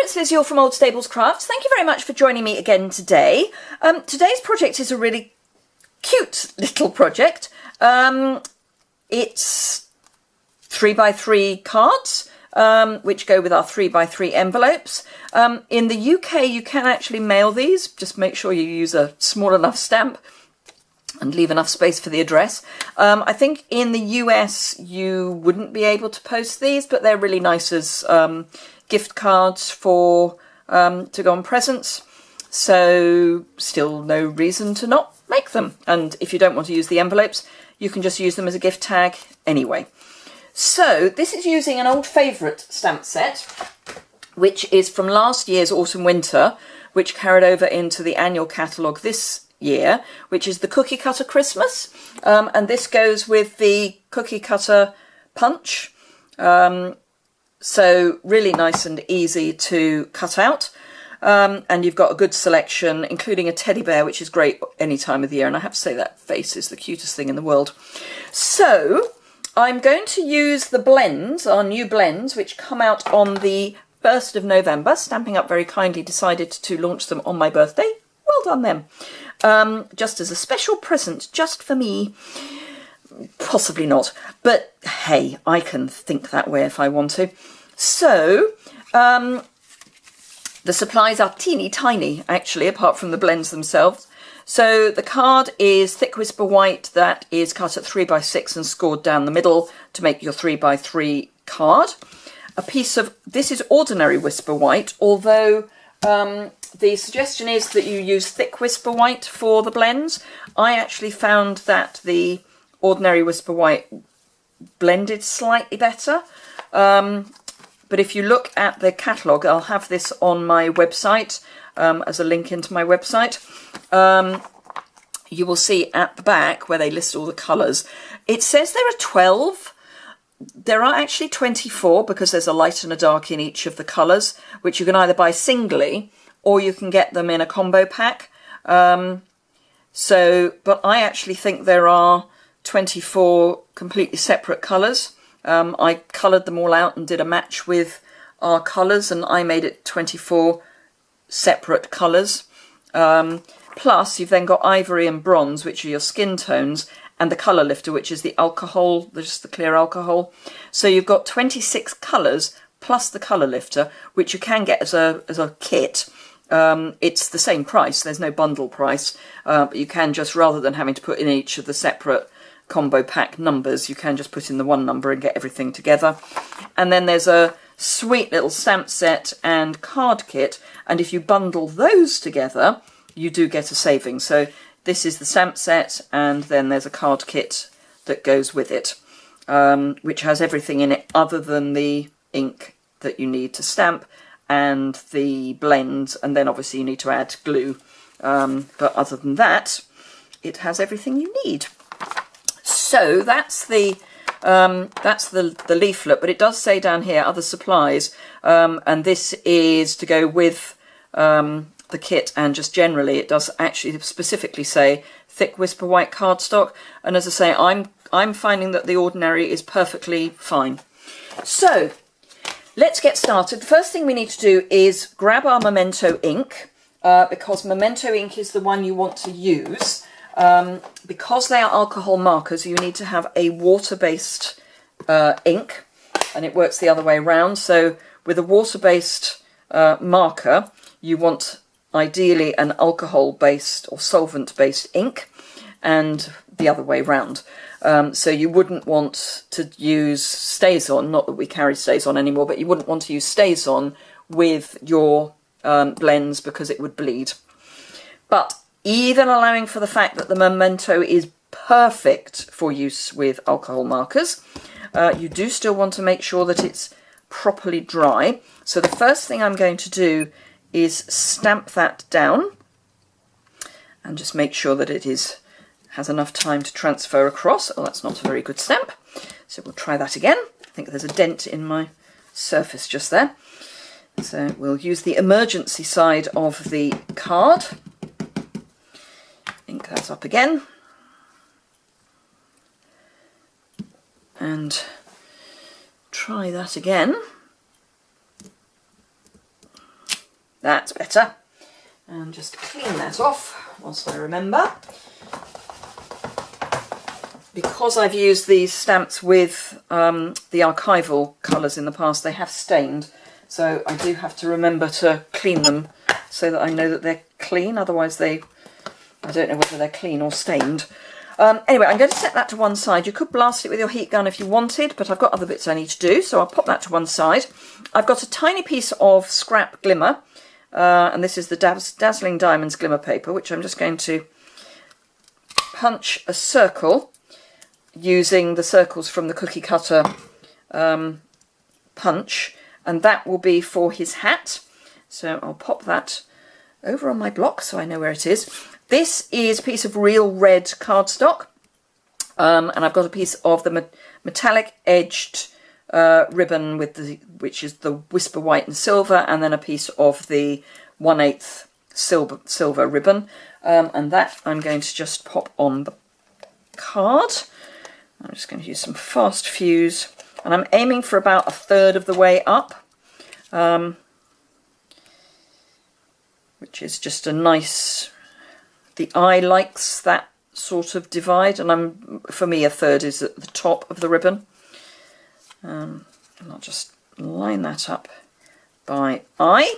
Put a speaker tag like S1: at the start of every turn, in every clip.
S1: it's Liz Yuille from Old Stables Crafts. Thank you very much for joining me again today. Today's project is a really cute little project. It's 3x3 cards, which go with our 3x3 envelopes. In the UK, you can actually mail these. Just make sure you use a small enough stamp and leave enough space for the address. I think in the US, you wouldn't be able to post these, but they're really nice as gift cards for to go on presents. So still no reason to not make them. And if you don't want to use the envelopes, you can just use them as a gift tag anyway. So this is using an old favourite stamp set, which is from last year's autumn winter, which carried over into the annual catalogue this year, which is the Cookie Cutter Christmas. And this goes with the Cookie Cutter Punch. So really nice and easy to cut out. And you've got a good selection, including a teddy bear, which is great any time of the year. And I have to say that face is the cutest thing in the world. So I'm going to use the blends, our new blends, which come out on the 1st of November. Stampin' Up very kindly decided to launch them on my birthday. Well done them. Just as a special present, just for me. Possibly not, but hey, I can think that way if I want to. So the supplies are teeny tiny, actually, apart from the blends themselves. So the card is thick whisper white that is cut at 3x6 and scored down the middle to make your 3x3 card. A piece of, this is ordinary whisper white, although the suggestion is that you use thick whisper white for the blends. I actually found that the ordinary whisper white blended slightly better. But if you look at the catalogue, I'll have this on my website as a link into my website. You will see at the back where they list all the colours. It says there are 12. There are actually 24 because there's a light and a dark in each of the colours, which you can either buy singly or you can get them in a combo pack. But I actually think there are 24 completely separate colours. I coloured them all out and did a match with our colours, and I made it 24 separate colours. Plus, you've then got ivory and bronze, which are your skin tones, and the colour lifter, which is the alcohol, just the clear alcohol. So you've got 26 colours plus the colour lifter, which you can get as a kit. It's the same price, there's no bundle price, but you can just, rather than having to put in each of the separate combo pack numbers, you can just put in the one number and get everything together. And then there's a sweet little stamp set and card kit, and if you bundle those together, you do get a saving. So this is the stamp set, and then there's a card kit that goes with it, which has everything in it other than the ink that you need to stamp and the blends, and then obviously you need to add glue. But other than that, it has everything you need. So that's the leaflet, but it does say down here other supplies, and this is to go with the kit, and just generally it does actually specifically say thick whisper white cardstock, and as I say, I'm finding that the ordinary is perfectly fine. So let's get started. The first thing we need to do is grab our Memento ink, because Memento ink is the one you want to use. Because they are alcohol markers, you need to have a water-based ink, and it works the other way around. So with a water-based marker, you want ideally an alcohol-based or solvent-based ink, and the other way round. So you wouldn't want to use StazOn, not that we carry StazOn anymore, but you wouldn't want to use StazOn with your blends because it would bleed. But even allowing for the fact that the Memento is perfect for use with alcohol markers, you do still want to make sure that it's properly dry. So the first thing I'm going to do is stamp that down and just make sure that it has enough time to transfer across. Oh, that's not a very good stamp. So we'll try that again. I think there's a dent in my surface just there. So we'll use the emergency side of the card. Ink that up again. And try that again. That's better. And just clean that off whilst I remember. Because I've used these stamps with the archival colours in the past, they have stained. So I do have to remember to clean them so that I know that they're clean. Otherwise I don't know whether they're clean or stained. Anyway, I'm going to set that to one side. You could blast it with your heat gun if you wanted, but I've got other bits I need to do, so I'll pop that to one side. I've got a tiny piece of scrap glimmer, and this is the Dazzling Diamonds glimmer paper, which I'm just going to punch a circle using the circles from the cookie cutter punch, and that will be for his hat. So I'll pop that over on my block so I know where it is. This is a piece of real red cardstock, and I've got a piece of the metallic edged ribbon which is the Whisper White and Silver, and then a piece of the 1/8 silver ribbon, and that I'm going to just pop on the card. I'm just going to use some fast fuse, and I'm aiming for about 1/3 of the way up, which is just a nice, the eye likes that sort of divide, and for me 1/3 is at the top of the ribbon. And I'll just line that up by eye.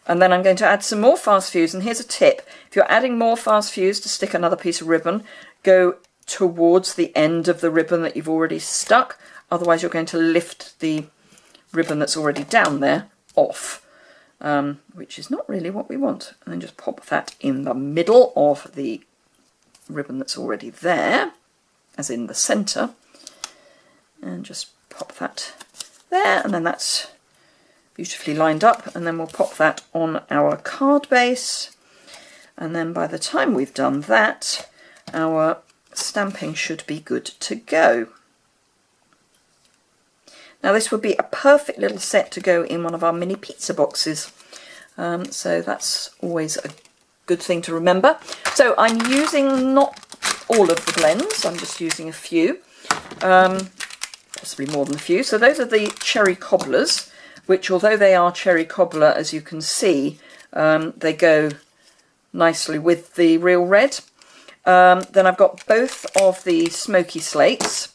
S1: And then I'm going to add some more fast fuse, and here's a tip. If you're adding more fast fuse to stick another piece of ribbon, go towards the end of the ribbon that you've already stuck. Otherwise you're going to lift the ribbon that's already down there off, which is not really what we want. And then just pop that in the middle of the ribbon that's already there, as in the centre, and just pop that there, and then that's beautifully lined up, and then we'll pop that on our card base, and then by the time we've done that, our stamping should be good to go. Now this would be a perfect little set to go in one of our mini pizza boxes, so that's always a good thing to remember. So I'm using not all of the blends, I'm just using a few, possibly more than a few. So those are the cherry cobblers, which although they are cherry cobbler, as you can see, they go nicely with the real red. Then I've got both of the smoky slates,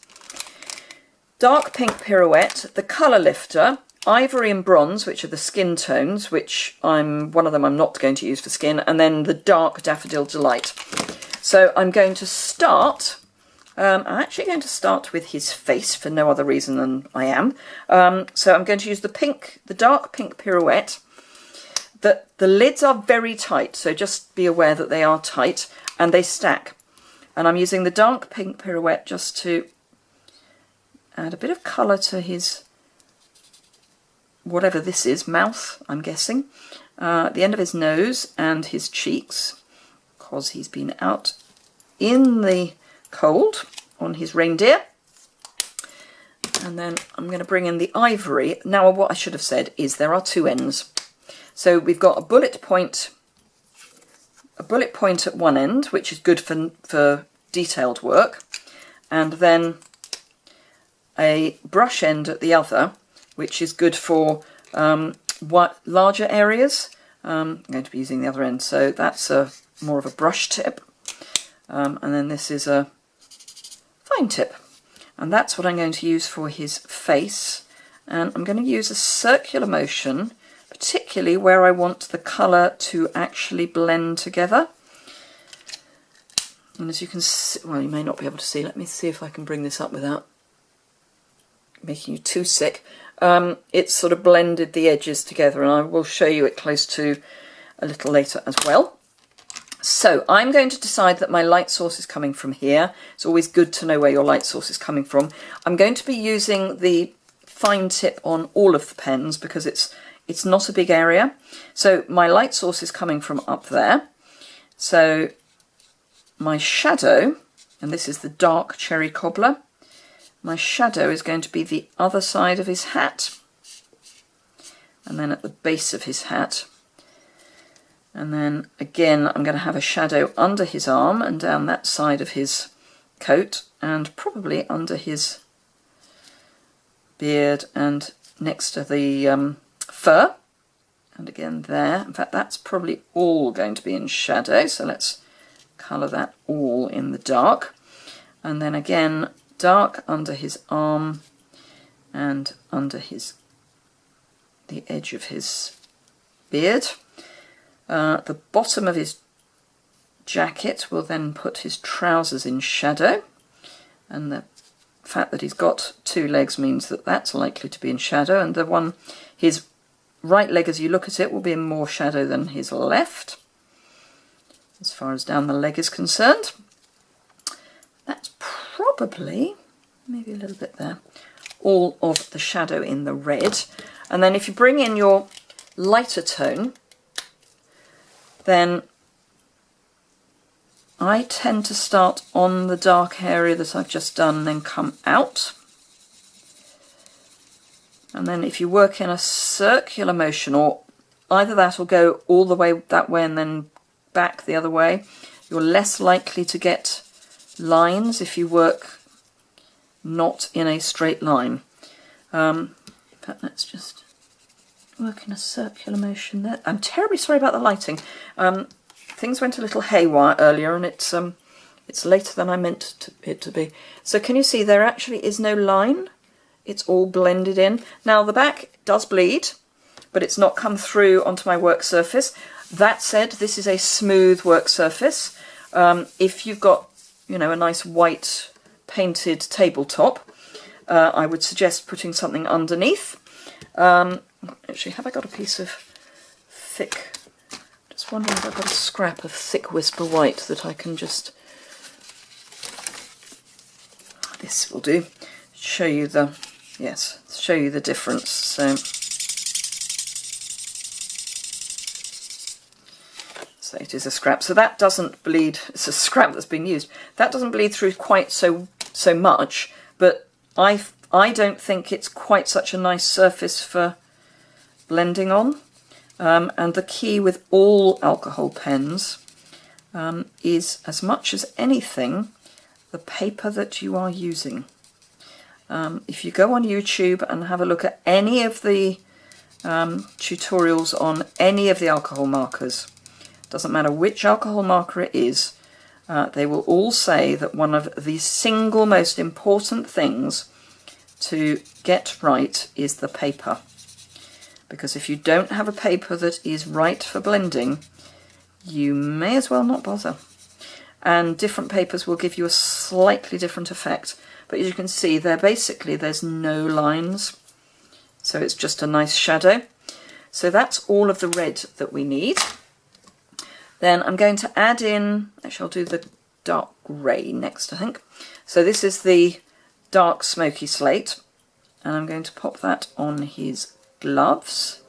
S1: dark pink pirouette, the colour lifter, ivory and bronze, which are the skin tones, which one of them I'm not going to use for skin, and then the dark daffodil delight. So I'm going to start, I'm actually going to start with his face for no other reason than I am. So I'm going to use the dark pink pirouette. The lids are very tight, so just be aware that they are tight and they stack. And I'm using the dark pink pirouette just to add a bit of colour to his, whatever this is, mouth, I'm guessing, the end of his nose and his cheeks, because he's been out in the cold on his reindeer. And then I'm going to bring in the ivory. Now what I should have said is there are two ends. So we've got a bullet point at one end, which is good for detailed work, and then a brush end at the other, which is good for larger areas. I'm going to be using the other end, so that's more of a brush tip, and then this is a fine tip, and that's what I'm going to use for his face. And I'm going to use a circular motion, particularly where I want the colour to actually blend together. And as you can see, well, you may not be able to see, let me see if I can bring this up without making you too sick. It's sort of blended the edges together, and I will show you it close to a little later as well. So I'm going to decide that my light source is coming from here. It's always good to know where your light source is coming from. I'm going to be using the fine tip on all of the pens because it's not a big area. So my light source is coming from up there. So my shadow, and this is the dark cherry cobbler, my shadow is going to be the other side of his hat, and then at the base of his hat. And then again I'm going to have a shadow under his arm and down that side of his coat, and probably under his beard and next to the fur. and again there. In fact, that's probably all going to be in shadow, so let's colour that all in the dark. And then again, dark under his arm and under the edge of his beard. The bottom of his jacket will then put his trousers in shadow, and the fact that he's got two legs means that that's likely to be in shadow, and the one, his right leg as you look at it, will be in more shadow than his left as far as down the leg is concerned. That's probably, maybe a little bit there, all of the shadow in the red. And then if you bring in your lighter tone, then I tend to start on the dark area that I've just done and then come out. And then if you work in a circular motion, or either that or go all the way that way and then back the other way, you're less likely to get lines if you work not in a straight line. But let's just work in a circular motion there. I'm terribly sorry about the lighting. Things went a little haywire earlier, and it's later than I meant it to be. So can you see there actually is no line? It's all blended in. Now the back does bleed, but it's not come through onto my work surface. That said, this is a smooth work surface. If you've got, you know, a nice white painted tabletop, I would suggest putting something underneath. Actually, have I got a piece of thick... Just wondering if I've got a scrap of thick Whisper White that I can just... This will do. Show you the... Yes, show you the difference. So it is a scrap. So that doesn't bleed. It's a scrap that's been used. That doesn't bleed through quite so much, but I don't think it's quite such a nice surface for blending on. And the key with all alcohol pens is, as much as anything, the paper that you are using. If you go on YouTube and have a look at any of the tutorials on any of the alcohol markers, doesn't matter which alcohol marker it is, they will all say that one of the single most important things to get right is the paper. Because if you don't have a paper that is right for blending, you may as well not bother. And different papers will give you a slightly different effect. But as you can see, there's no lines. So it's just a nice shadow. So that's all of the red that we need. Then I'm going to add in, actually I'll do the dark grey next, I think. So this is the dark smoky slate. And I'm going to pop that on his gloves.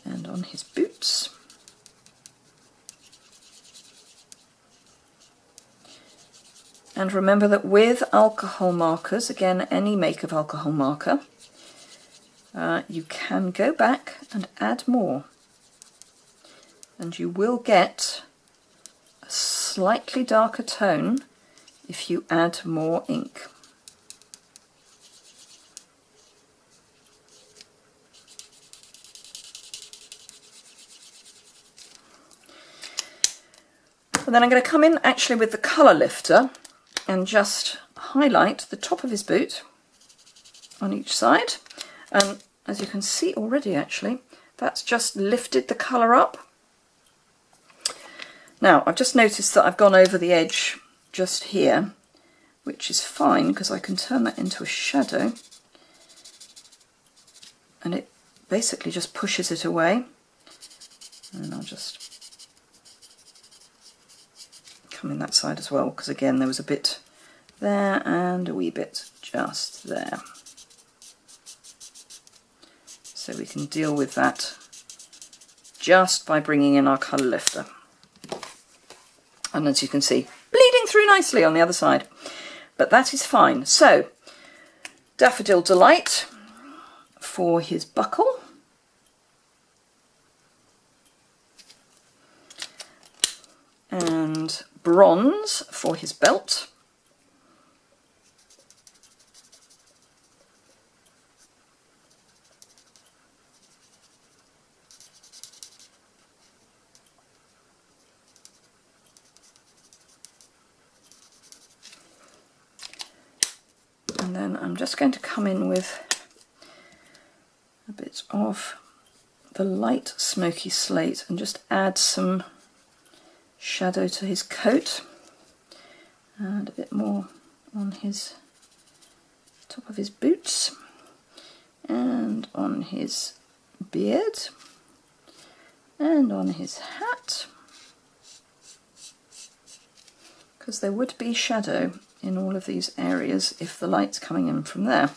S1: And on his boots. And remember that with alcohol markers, again, any make of alcohol marker, you can go back and add more. And you will get a slightly darker tone if you add more ink. And then I'm going to come in actually with the colour lifter and just highlight the top of his boot on each side. And as you can see already, actually, that's just lifted the colour up. Now, I've just noticed that I've gone over the edge just here, which is fine because I can turn that into a shadow. And it basically just pushes it away. And I'll just come in that side as well, because again there was a bit there and a wee bit just there. So we can deal with that just by bringing in our colour lifter. And as you can see, bleeding through nicely on the other side. But that is fine. So, Daffodil Delight for his buckle. And Bronze for his belt. And then I'm just going to come in with a bit of the light smoky slate and just add some shadow to his coat, and a bit more on his top of his boots and on his beard and on his hat, because there would be shadow in all of these areas if the light's coming in from there.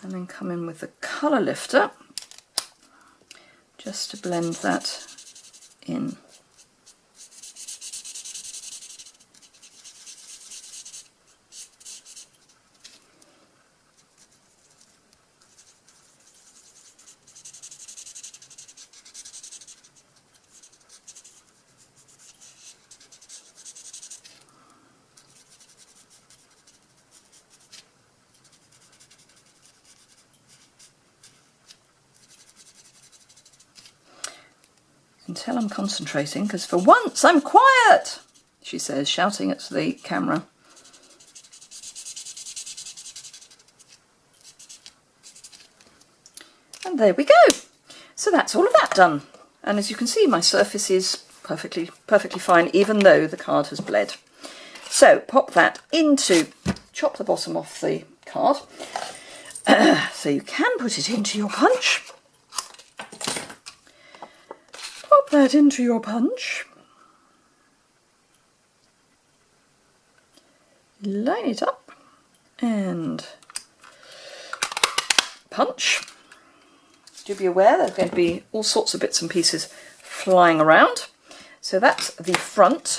S1: And then come in with the colour lifter just to blend that in. Until I'm concentrating, because for once I'm quiet, she says, shouting at the camera. And there we go. So that's all of that done. And as you can see, my surface is perfectly fine, even though the card has bled. So pop that into, chop the bottom off the card, so you can put it into your punch. Pop that into your punch, line it up and punch. Do be aware there's going to be all sorts of bits and pieces flying around. So that's the front,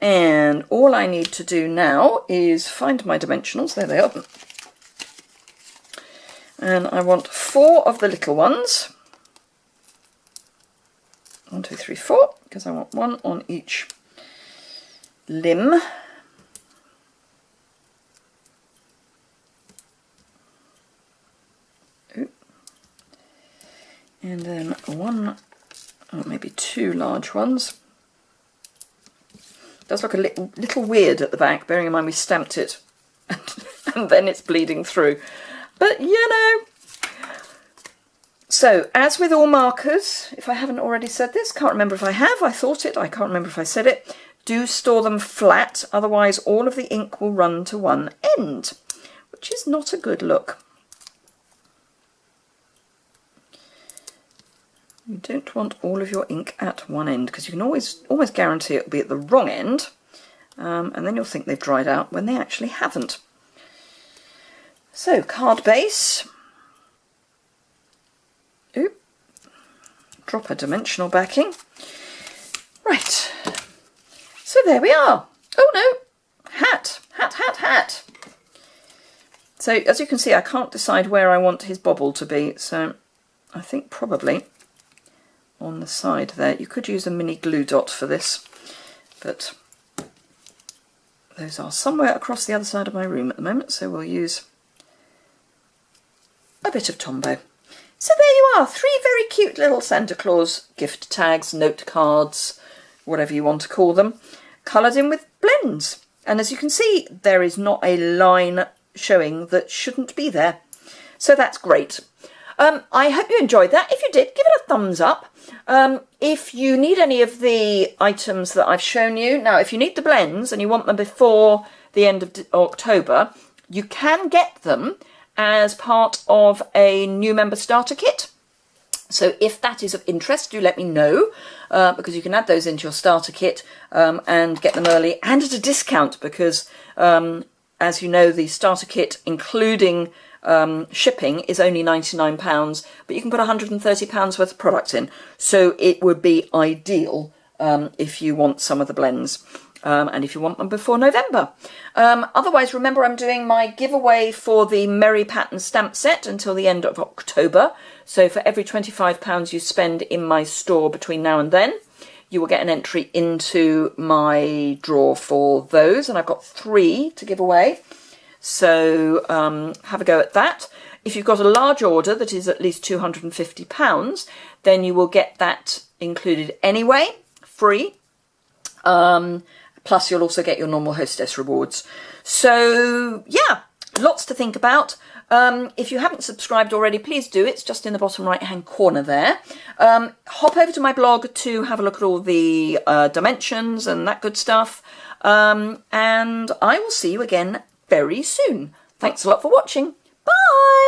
S1: and all I need to do now is find my dimensionals. There they are. And I want 4 of the little ones. 1, 2, 3, 4, because I want 1 on each limb. Ooh. And then 1, or maybe 2 large ones. It does look a little weird at the back, bearing in mind we stamped it and then it's bleeding through. But you know. So, as with all markers, if I haven't already said this, can't remember if I have, I thought it, I can't remember if I said it, do store them flat, otherwise all of the ink will run to one end, which is not a good look. You don't want all of your ink at one end, because you can always guarantee it will be at the wrong end, and then you'll think they've dried out when they actually haven't. So, card base. Oop. Drop a dimensional backing. Right. So there we are. Oh no! Hat! Hat, hat, hat! So, as you can see, I can't decide where I want his bobble to be, so I think probably on the side there. You could use a mini glue dot for this, but those are somewhere across the other side of my room at the moment, so we'll use a bit of Tombow. So there you are, 3 very cute little Santa Claus gift tags, note cards, whatever you want to call them, coloured in with blends. And as you can see, there is not a line showing that shouldn't be there. So that's great. I hope you enjoyed that. If you did, give it a thumbs up. If you need any of the items that I've shown you, now if you need the blends and you want them before the end of October, you can get them as part of a new member starter kit. So if that is of interest, do let me know, because you can add those into your starter kit and get them early and at a discount, because as you know, the starter kit, including shipping, is only £99, but you can put £130 worth of product in. So it would be ideal if you want some of the blends. And if you want them before November. Otherwise, remember I'm doing my giveaway for the Merry Pattern stamp set until the end of October. So for every £25 you spend in my store between now and then, you will get an entry into my draw for those. And I've got 3 to give away. So have a go at that. If you've got a large order that is at least £250, then you will get that included anyway, free. Plus you'll also get your normal hostess rewards. So yeah, lots to think about. If you haven't subscribed already, please do. It's just in the bottom right hand corner there. Hop over to my blog to have a look at all the dimensions and that good stuff. And I will see you again very soon. Thanks a lot for watching. Bye!